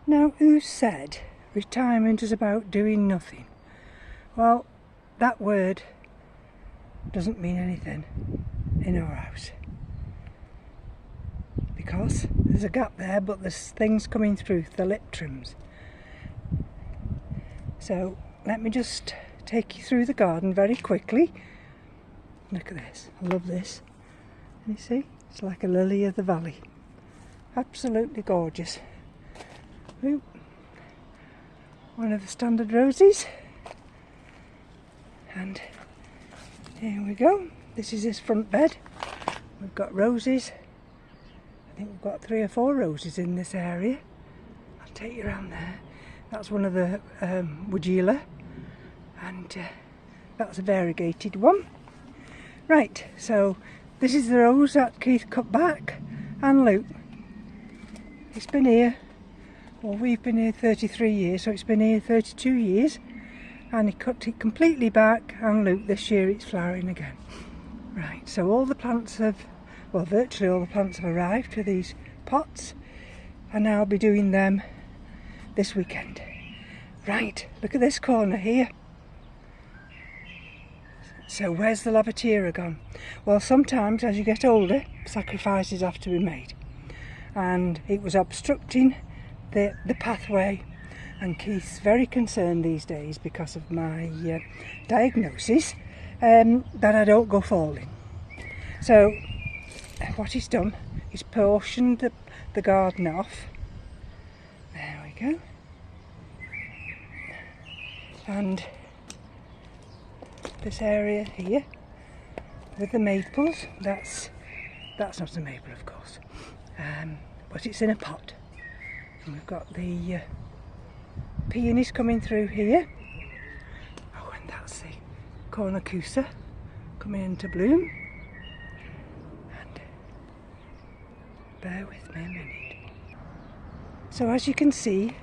Now, who said retirement is about doing nothing? Well, that word doesn't mean anything in our house, because there's a gap there, but there's things coming through the lip trims. So let me just take you through the garden very quickly. Look at this, I love this. Can you see? It's like a lily of the valley. Absolutely gorgeous. Ooh. One of the standard roses. And here we go. This is his front bed. We've got roses. I think we've got 3 or 4 roses in this area. I'll take you around there. That's one of the Woodula, and that's a variegated one. Right, so this is the rose that Keith cut back, and look, it's been here, well, we've been here 33 years, so it's been here 32 years, and he cut it completely back, and look, this year it's flowering again. Right, so all the plants have, well, virtually all the plants have arrived to these pots, and I'll be doing them this weekend. Right, look at this corner here. So where's the lavatiera gone? Well, sometimes as you get older, sacrifices have to be made, and it was obstructing the pathway, and Keith's very concerned these days because of my diagnosis that I don't go falling. So what he's done is portioned the garden off. There we go. And this area here with the maples, that's not a maple, of course, but it's in a pot. And we've got the peonies coming through here. Oh, and that's the cornucosa coming into bloom. And bear with me a minute. So as you can see,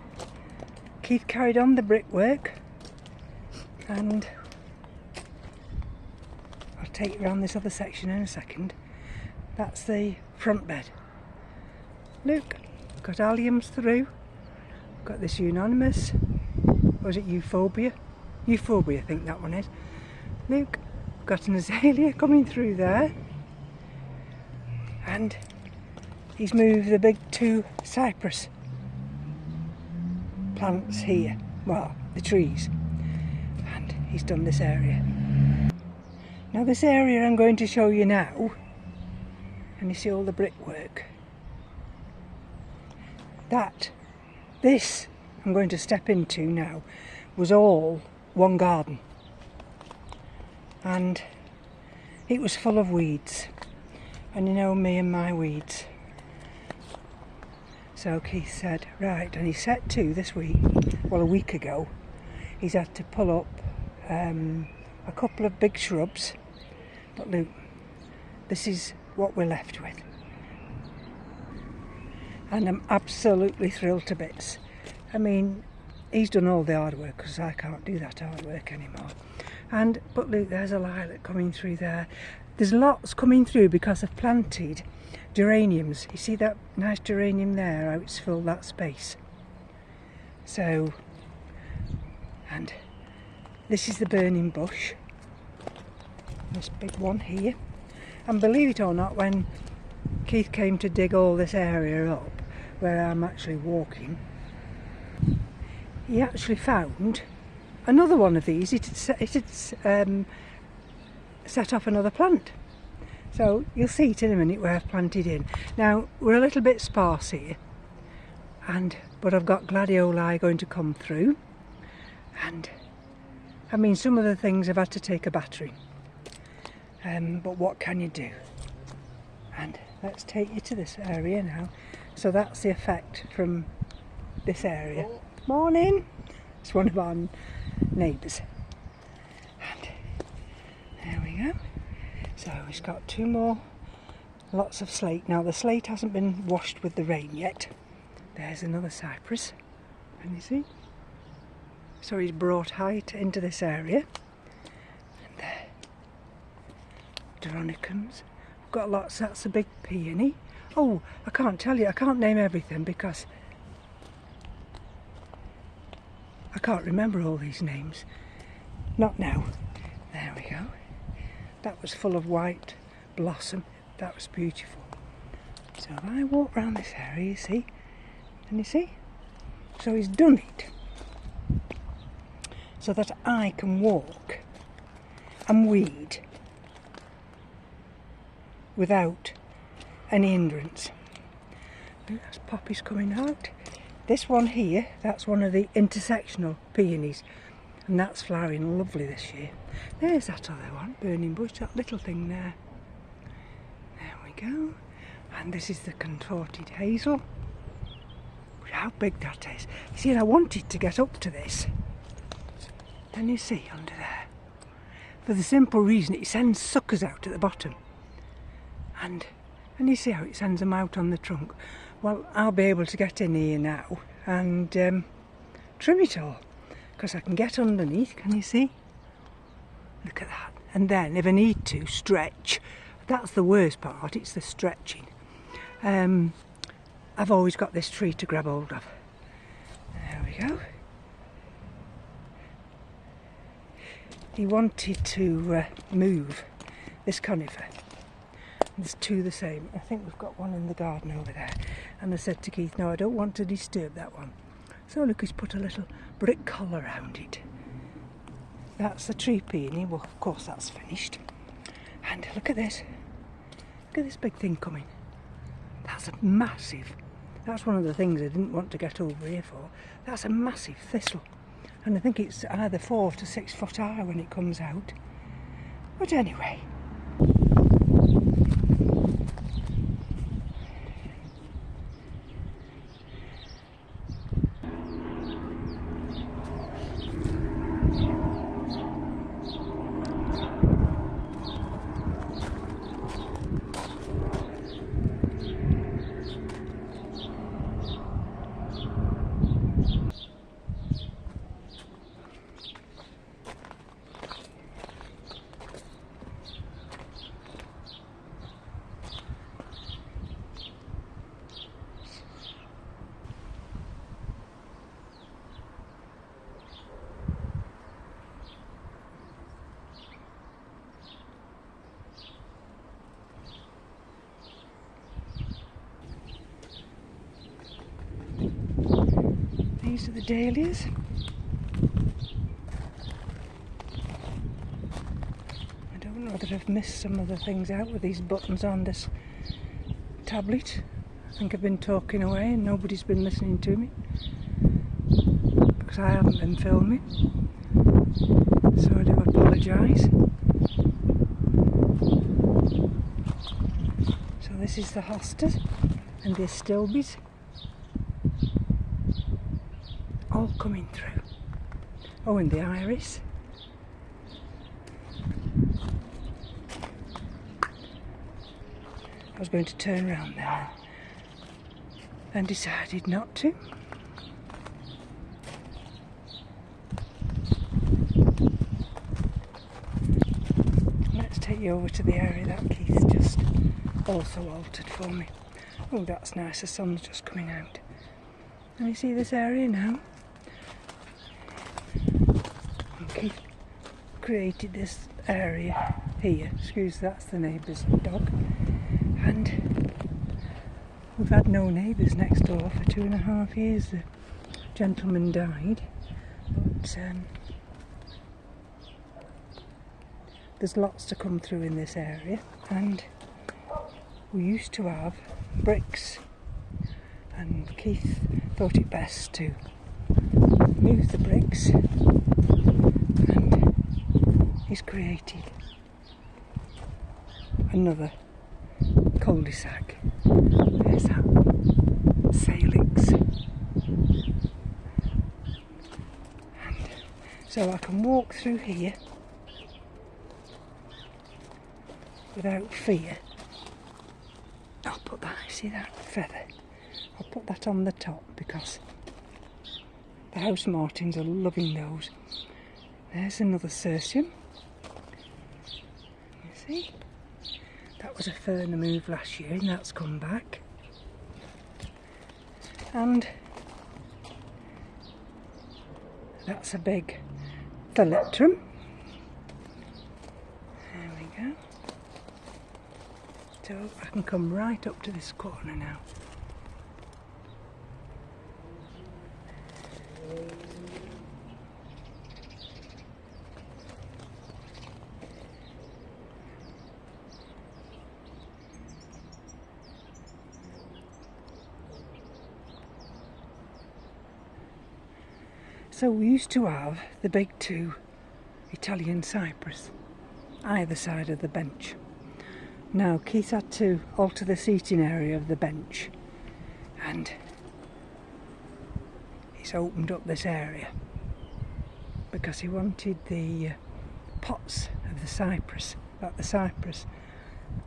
Keith carried on the brickwork, and I'll take you around this other section in a second. That's the front bed. Look, got alliums through. Got this unanimous, or is it euphorbia? Euphorbia, I think that one is. Look, got an azalea coming through there. And he's moved the big 2 cypress plants here. Well, the trees. And he's done this area. Now this area I'm going to show you now, and you see all the brickwork. This I'm going to step into now was all one garden, and it was full of weeds, and you know me and my weeds. So Keith said, right, and he set to this week, well, a week ago, he's had to pull up a couple of big shrubs, but look, this is what we're left with. And I'm absolutely thrilled to bits. I mean, he's done all the hard work, because I can't do that hard work anymore. But look, there's a lilac coming through there. There's lots coming through because I've planted geraniums. You see that nice geranium there, how it's filled that space. So, and this is the burning bush. This big one here. And believe it or not, when Keith came to dig all this area up, where I'm actually walking, he actually found another one of these. It had set off another plant. So you'll see it in a minute where I've planted in. Now we're a little bit sparse here, but I've got gladioli going to come through, and I mean some of the things I've had to take a battering, but what can you do? And let's take you to this area now. So that's the effect from this area. Morning! It's one of our neighbours. And there we go. So he's got 2 more lots of slate. Now the slate hasn't been washed with the rain yet. There's another cypress. Can you see? So he's brought height into this area. And there. Veronicums. Got lots. That's a big peony. Oh, I can't tell you, I can't name everything because I can't remember all these names. Not now. There we go. That was full of white blossom. That was beautiful. So if I walk around this area, you see, and you see? So he's done it so that I can walk and weed without any hindrance. That's poppies coming out. This one here, that's one of the intersectional peonies, and that's flowering lovely this year. There's that other one, burning bush, that little thing there. There we go. And this is the contorted hazel. How big that is. You see, I wanted to get up to this. Can you see under there? For the simple reason it sends suckers out at the bottom. And you see how it sends them out on the trunk. Well, I'll be able to get in here now and trim it all, because I can get underneath, can you see? Look at that. And then if I need to stretch, that's the worst part, it's the stretching. I've always got this tree to grab hold of. There we go. He wanted to move this conifer. There's two the same. I think we've got one in the garden over there. And I said to Keith, no, I don't want to disturb that one. So look, he's put a little brick collar around it. That's the tree peony. Well, of course that's finished. And look at this. Look at this big thing coming. That's a massive. That's one of the things I didn't want to get over here for. That's a massive thistle. And I think it's either 4 to 6 foot high when it comes out. But anyway. These are the dahlias. I don't know whether I've missed some of the things out with these buttons on this tablet. I think I've been talking away and nobody's been listening to me, because I haven't been filming. So I do apologise. So this is the hostas and the astilbes. All coming through. Oh, and the iris. I was going to turn around there and decided not to. Let's take you over to the area that Keith's just also altered for me. Oh, that's nice, the sun's just coming out. Can you see this area now? Keith created this area here. Excuse, that's the neighbour's dog. And we've had no neighbours next door for 2.5 years. The gentleman died, but there's lots to come through in this area, and we used to have bricks, and Keith thought it best to move the bricks, and he's created another cul-de-sac. There's that salix. And so I can walk through here without fear. I'll put that, see that feather? I'll put that on the top because the house martins are loving those. There's another cercium. You see? That was a fern I moved last year and that's come back. And That's a big thalatrum. There we go. So I can come right up to this corner now. So we used to have the big two Italian cypress either side of the bench. Now Keith had to alter the seating area of the bench and he's opened up this area because he wanted the pots of the cypress that the cypress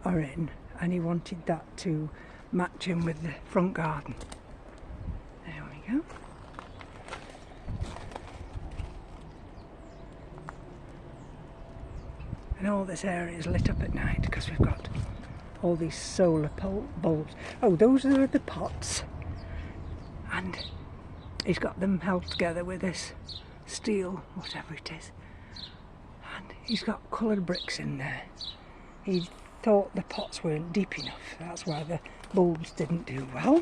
are in, and he wanted that to match in with the front garden. There we go. And all this area is lit up at night because we've got all these solar bulbs. Oh, those are the pots, and he's got them held together with this steel, whatever it is, and he's got coloured bricks in there. He thought the pots weren't deep enough, that's why the bulbs didn't do well.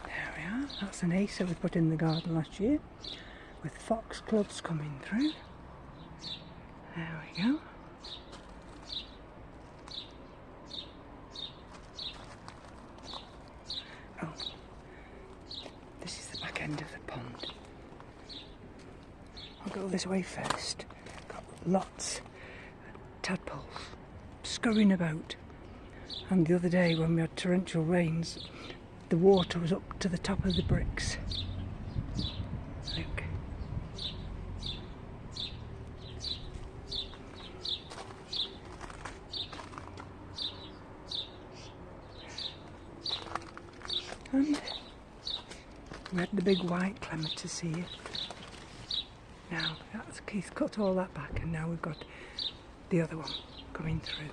There we are, that's an acer we put in the garden last year with foxgloves coming through. There we go. Oh, this is the back end of the pond. I'll go this way first. Got lots of tadpoles scurrying about. And the other day when we had torrential rains, the water was up to the top of the bricks. Look. And we had the big white clematis here. Now, that's Keith cut all that back, and now we've got the other one coming through.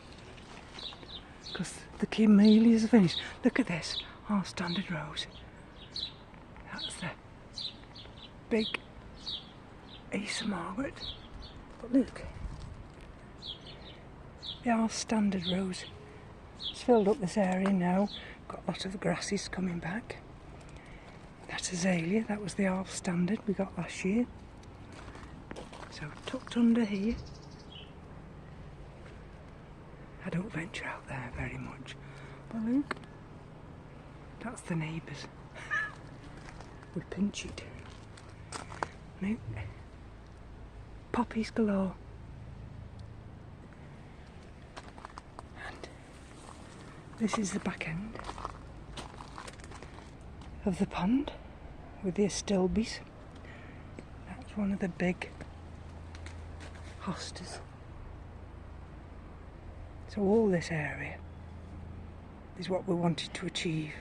Because the camellias are finished. Look at this, our standard rose. That's the big Acer Margaret. But look, the our standard rose. It's filled up this area now. Got a lot of the grasses coming back. That's azalea, that was the half standard we got last year. So tucked under here. I don't venture out there very much. But look, that's the neighbours. We pinch it. Look, poppies galore. And this is the back end of the pond with the astilbes. That's one of the big hostas. So all this area is what we wanted to achieve.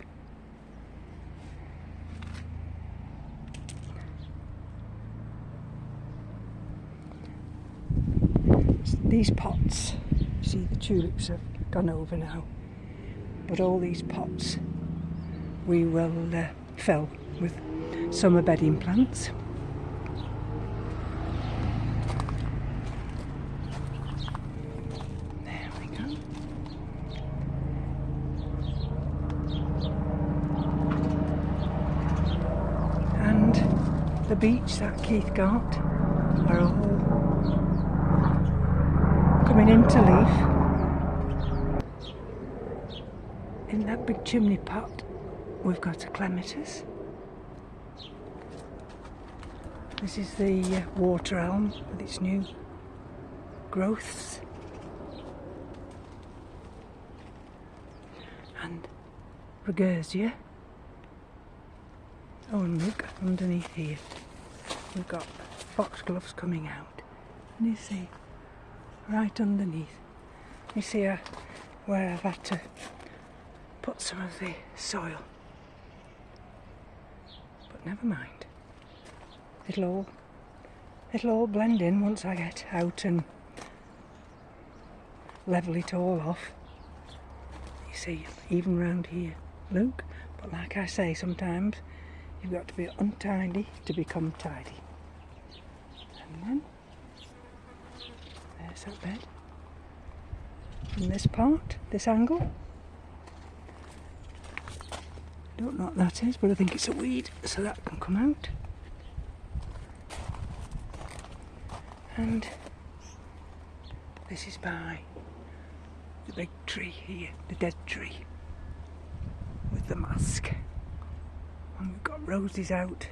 These pots, you see the tulips have gone over now, but all these pots we will fill with summer bedding plants. There we go. And the beech that Keith got are all coming into leaf. In that big chimney pot we've got a clematis. This is the water elm with its new growths. And regersia. Oh, and look, underneath here we've got foxgloves coming out. And you see, right underneath, you see where I've had to put some of the soil. But never mind. It'll all blend in once I get out and level it all off. You see, even round here, look. But like I say, sometimes you've got to be untidy to become tidy. And then there's that bed. From this part, this angle. Don't know what that is, but I think it's a weed, so that can come out. And this is by the big tree here, the dead tree, with the mask. And we've got roses out,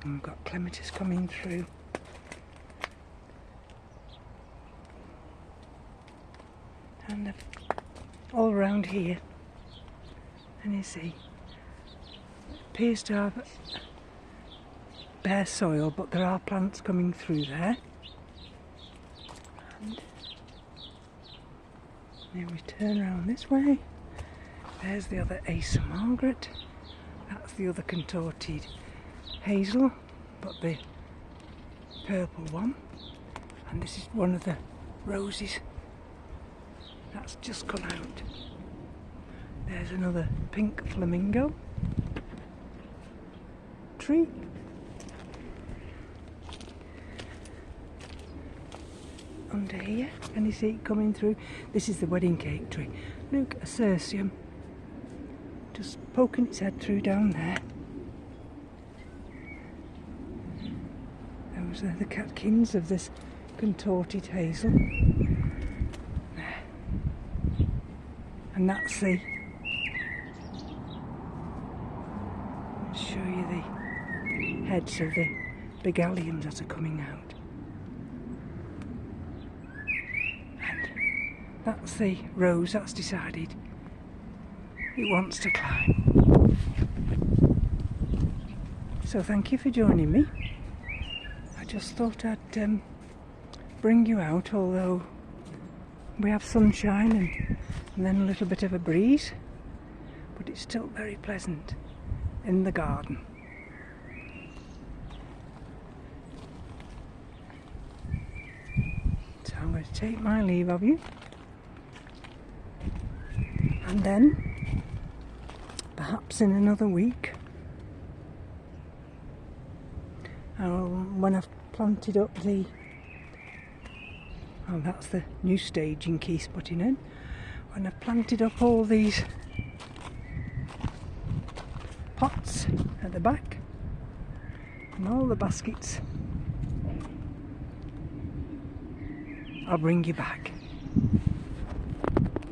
and we've got clematis coming through. And all around here, and you see, it appears to have bare soil, but there are plants coming through there. And then we turn around this way. There's the other Asa Margaret. That's the other contorted hazel, but the purple one. And this is one of the roses that's just come out. There's another pink flamingo tree. Under here, can you see it coming through? This is the wedding cake tree. Look, a cercium just poking its head through down there. Those are the catkins of this contorted hazel. There. And that's the, I'll show you the heads of the big alliums that are coming out. That's the rose that's decided it wants to climb. So thank you for joining me. I just thought I'd bring you out, although we have sunshine and then a little bit of a breeze, but it's still very pleasant in the garden. So I'm going to take my leave of you. And then, perhaps in another week, when I've planted up the, oh, that's the new staging Keith's putting in. When I've planted up all these pots at the back and all the baskets, I'll bring you back.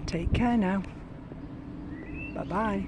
Take care now. Bye-bye.